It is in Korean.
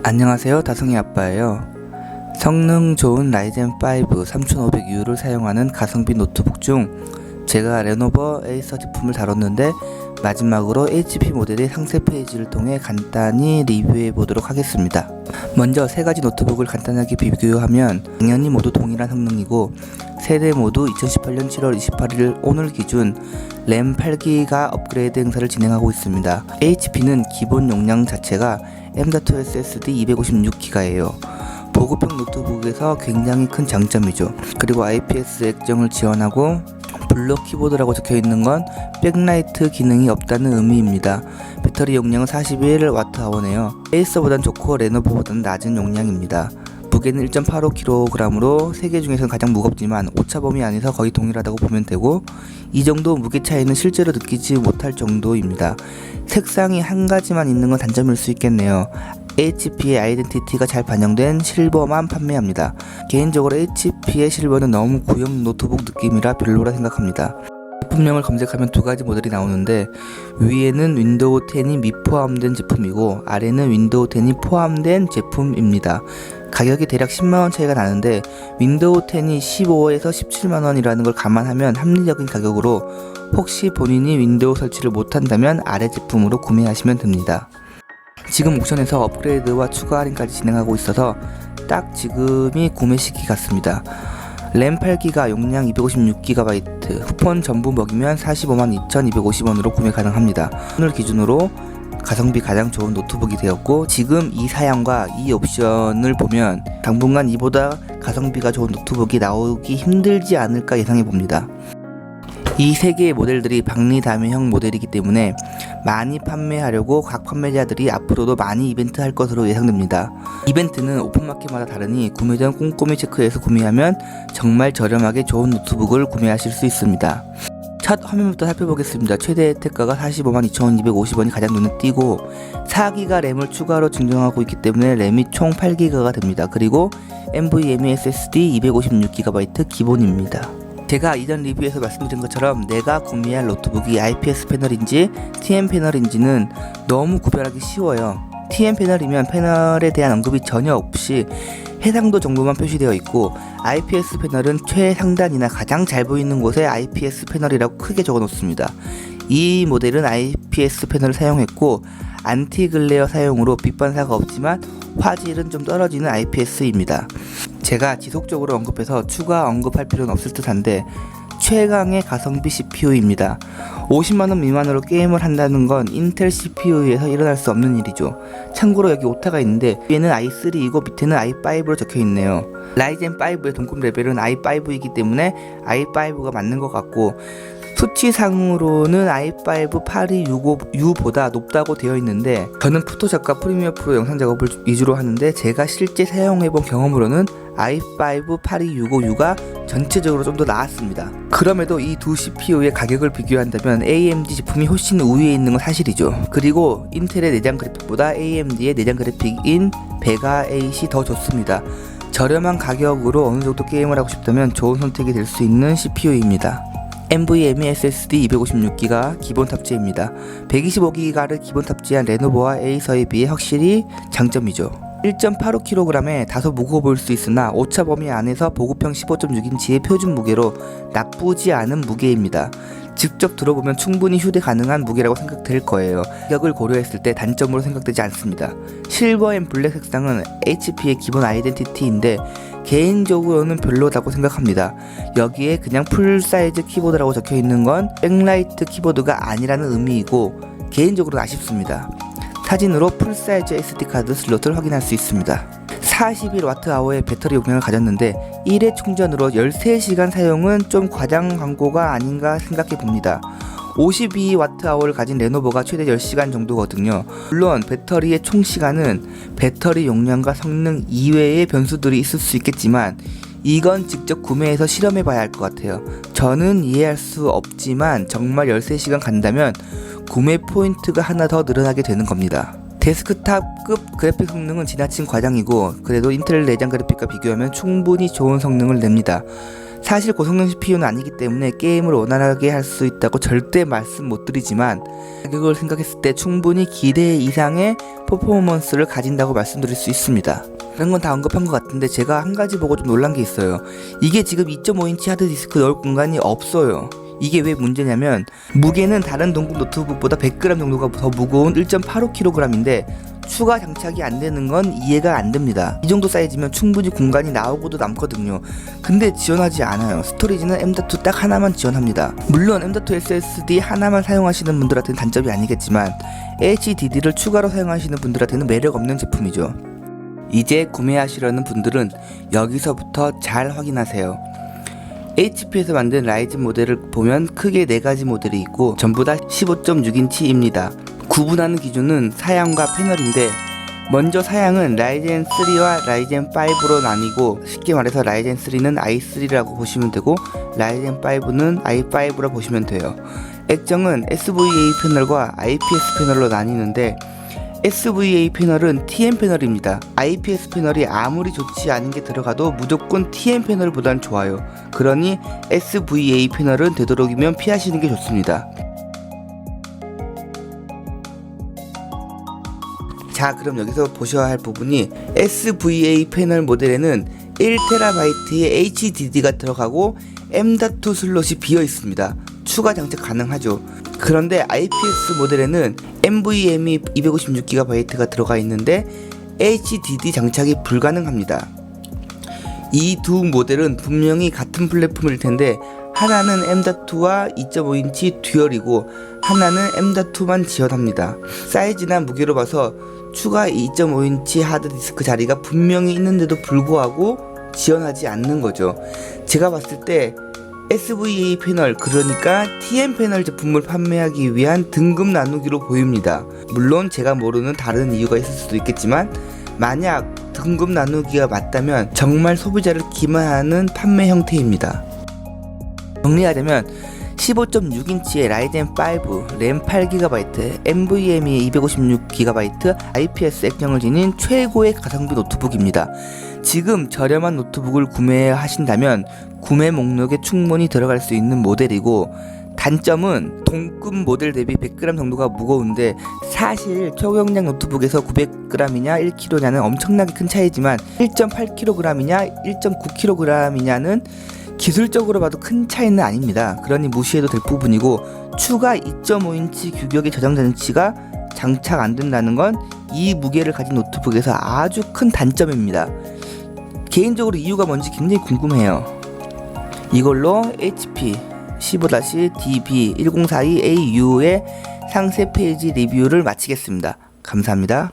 안녕하세요, 다송이 아빠예요. 성능 좋은 라이젠 5 3500U를 사용하는 가성비 노트북 중 제가 레노버 에이서 제품을 다뤘는데 마지막으로 HP 모델의 상세 페이지를 통해 간단히 리뷰해 보도록 하겠습니다. 먼저 세 가지 노트북을 간단하게 비교하면 당연히 모두 동일한 성능이고 세대 모두 2018년 7월 28일 오늘 기준 램 8기가 업그레이드 행사를 진행하고 있습니다. HP는 기본 용량 자체가 M.2 SSD 256기가예요. 보급형 노트북에서 굉장히 큰 장점이죠. 그리고 IPS 액정을 지원하고 블록 키보드라고 적혀있는 건 백라이트 기능이 없다는 의미입니다. 배터리 용량은 41Wh네요. 에이서보단 좋고 레노버보다는 낮은 용량입니다. 무게는 1.85kg으로 세개 중에서는 가장 무겁지만 오차 범위 안에서 거의 동일하다고 보면 되고 이 정도 무게 차이는 실제로 느끼지 못할 정도입니다. 색상이 한 가지만 있는 건 단점일 수 있겠네요. HP의 아이덴티티가 잘 반영된 실버만 판매합니다. 개인적으로 HP의 실버는 너무 구형 노트북 느낌이라 별로라 생각합니다. 제품명을 검색하면 두 가지 모델이 나오는데 위에는 윈도우 10이 미포함된 제품이고 아래는 윈도우 10이 포함된 제품입니다. 가격이 대략 10만원 차이가 나는데 윈도우 10이 15에서 17만원이라는 걸 감안하면 합리적인 가격으로 혹시 본인이 윈도우 설치를 못한다면 아래 제품으로 구매하시면 됩니다. 지금 옥션에서 업그레이드와 추가 할인까지 진행하고 있어서 딱 지금이 구매 시기 같습니다. 램 8기가 용량 256GB 쿠폰 전부 먹이면 452,250원으로 구매 가능합니다. 오늘 기준으로 가성비 가장 좋은 노트북이 되었고 지금 이 사양과 이 옵션을 보면 당분간 이보다 가성비가 좋은 노트북이 나오기 힘들지 않을까 예상해 봅니다. 이 세 개의 모델들이 박리다매형 모델이기 때문에 많이 판매하려고 각 판매자들이 앞으로도 많이 이벤트 할 것으로 예상됩니다. 이벤트는 오픈마켓마다 다르니 구매 전 꼼꼼히 체크해서 구매하면 정말 저렴하게 좋은 노트북을 구매하실 수 있습니다. 첫 화면부터 살펴보겠습니다. 최대 혜택가가 452,250원이 가장 눈에 띄고 4기가 램을 추가로 증정하고 있기 때문에 램이 총 8기가가 됩니다. 그리고 NVMe SSD 256GB 기본입니다. 제가 이전 리뷰에서 말씀드린 것처럼 내가 구매할 노트북이 IPS 패널인지 TN 패널인지는 너무 구별하기 쉬워요. TN 패널이면 패널에 대한 언급이 전혀 없이 해상도 정도만 표시되어 있고 IPS 패널은 최상단이나 가장 잘 보이는 곳에 IPS 패널이라고 크게 적어 놓습니다. 이 모델은 IPS 패널을 사용했고 안티 글레어 사용으로 빛 반사가 없지만 화질은 좀 떨어지는 IPS입니다. 제가 지속적으로 언급해서 추가 언급할 필요는 없을 듯한데 최강의 가성비 CPU입니다. 50만원 미만으로 게임을 한다는 건 인텔 CPU에서 일어날 수 없는 일이죠. 참고로 여기 오타가 있는데 위에는 i3이고 밑에는 i5로 적혀있네요. 라이젠 5의 동급 레벨은 i5이기 때문에 i5가 맞는 것 같고 수치상으로는 i5 8265U보다 높다고 되어 있는데 저는 포토샵과 프리미어 프로 영상 작업을 위주로 하는데 제가 실제 사용해본 경험으로는 i5 8265U가 전체적으로 좀 더 나았습니다. 그럼에도 이 두 CPU의 가격을 비교한다면 AMD 제품이 훨씬 우위에 있는 건 사실이죠. 그리고 인텔의 내장 그래픽보다 AMD의 내장 그래픽인 베가 8이 더 좋습니다. 저렴한 가격으로 어느 정도 게임을 하고 싶다면 좋은 선택이 될 수 있는 CPU입니다. NVMe SSD 256기가 기본 탑재입니다. 125기가를 기본 탑재한 레노버와 에이서에 비해 확실히 장점이죠. 1.85kg에 다소 무거워 보일 수 있으나 오차 범위 안에서 보급형 15.6인치의 표준 무게로 나쁘지 않은 무게입니다. 직접 들어보면 충분히 휴대 가능한 무게라고 생각될 거예요. 가격을 고려했을 때 단점으로 생각되지 않습니다. 실버 앤 블랙 색상은 HP의 기본 아이덴티티인데 개인적으로는 별로다고 생각합니다. 여기에 그냥 풀사이즈 키보드라고 적혀있는 건 백라이트 키보드가 아니라는 의미이고 개인적으로는 아쉽습니다. 사진으로 풀사이즈 SD카드 슬롯을 확인할 수 있습니다. 41Wh의 배터리 용량을 가졌는데 1회 충전으로 13시간 사용은 좀 과장 광고가 아닌가 생각해 봅니다. 52Wh를 가진 레노버가 최대 10시간 정도거든요. 물론 배터리의 총 시간은 배터리 용량과 성능 이외의 변수들이 있을 수 있겠지만 이건 직접 구매해서 실험해 봐야 할 것 같아요. 저는 이해할 수 없지만 정말 13시간 간다면 구매 포인트가 하나 더 늘어나게 되는 겁니다. 데스크탑급 그래픽 성능은 지나친 과장이고 그래도 인텔 내장 그래픽과 비교하면 충분히 좋은 성능을 냅니다. 사실 고성능 CPU는 아니기 때문에 게임을 원활하게 할 수 있다고 절대 말씀 못 드리지만 가격을 생각했을 때 충분히 기대 이상의 퍼포먼스를 가진다고 말씀드릴 수 있습니다. 다른 건 다 언급한 것 같은데 제가 한 가지 보고 좀 놀란 게 있어요. 이게 지금 2.5인치 하드디스크 넣을 공간이 없어요. 이게 왜 문제냐면 무게는 다른 동급 노트북보다 100g 정도가 더 무거운 1.85kg인데 추가 장착이 안 되는 건 이해가 안 됩니다. 이 정도 사이즈면 충분히 공간이 나오고도 남거든요. 근데 지원하지 않아요. 스토리지는 M.2 딱 하나만 지원합니다. 물론 M.2 SSD 하나만 사용하시는 분들한테는 단점이 아니겠지만 HDD를 추가로 사용하시는 분들한테는 매력 없는 제품이죠. 이제 구매하시려는 분들은 여기서부터 잘 확인하세요. HP에서 만든 라이젠 모델을 보면 크게 4가지 모델이 있고 전부 다 15.6인치입니다. 구분하는 기준은 사양과 패널인데 먼저 사양은 라이젠 3와 라이젠 5로 나뉘고 쉽게 말해서 라이젠 3는 i3라고 보시면 되고 라이젠 5는 i5라 보시면 돼요. 액정은 SVA 패널과 IPS 패널로 나뉘는데 SVA 패널은 TN 패널입니다. IPS 패널이 아무리 좋지 않은 게 들어가도 무조건 TN 패널보단 좋아요. 그러니 SVA 패널은 되도록이면 피하시는 게 좋습니다. 자, 그럼 여기서 보셔야 할 부분이 SVA 패널 모델에는 1TB의 HDD가 들어가고 M.2 슬롯이 비어 있습니다. 추가 장착 가능하죠. 그런데 IPS 모델에는 NVMe 256GB가 들어가 있는데 HDD 장착이 불가능합니다. 이 두 모델은 분명히 같은 플랫폼일 텐데 하나는 M.2와 2.5인치 듀얼이고 하나는 M.2만 지원합니다. 사이즈나 무게로 봐서 추가 2.5인치 하드디스크 자리가 분명히 있는데도 불구하고 지원하지 않는 거죠. 제가 봤을 때 SVA 패널, 그러니까 TN 패널 제품을 판매하기 위한 등급 나누기로 보입니다. 물론 제가 모르는 다른 이유가 있을 수도 있겠지만 만약 등급 나누기가 맞다면 정말 소비자를 기만하는 판매 형태입니다. 정리하자면 15.6인치의 라이젠 5, 램 8GB, NVMe 256GB, IPS 액정을 지닌 최고의 가성비 노트북입니다. 지금 저렴한 노트북을 구매하신다면 구매 목록에 충분히 들어갈 수 있는 모델이고 단점은 동급 모델 대비 100g 정도가 무거운데 사실 초경량 노트북에서 900g이냐 1kg냐는 엄청나게 큰 차이지만 1.8kg이냐 1.9kg이냐는 기술적으로 봐도 큰 차이는 아닙니다. 그러니 무시해도 될 부분이고 추가 2.5인치 규격의 저장 장치가 장착 안 된다는 건 이 무게를 가진 노트북에서 아주 큰 단점입니다. 개인적으로 이유가 뭔지 굉장히 궁금해요. 이걸로 HP 15-DB1042AU의 상세 페이지 리뷰를 마치겠습니다. 감사합니다.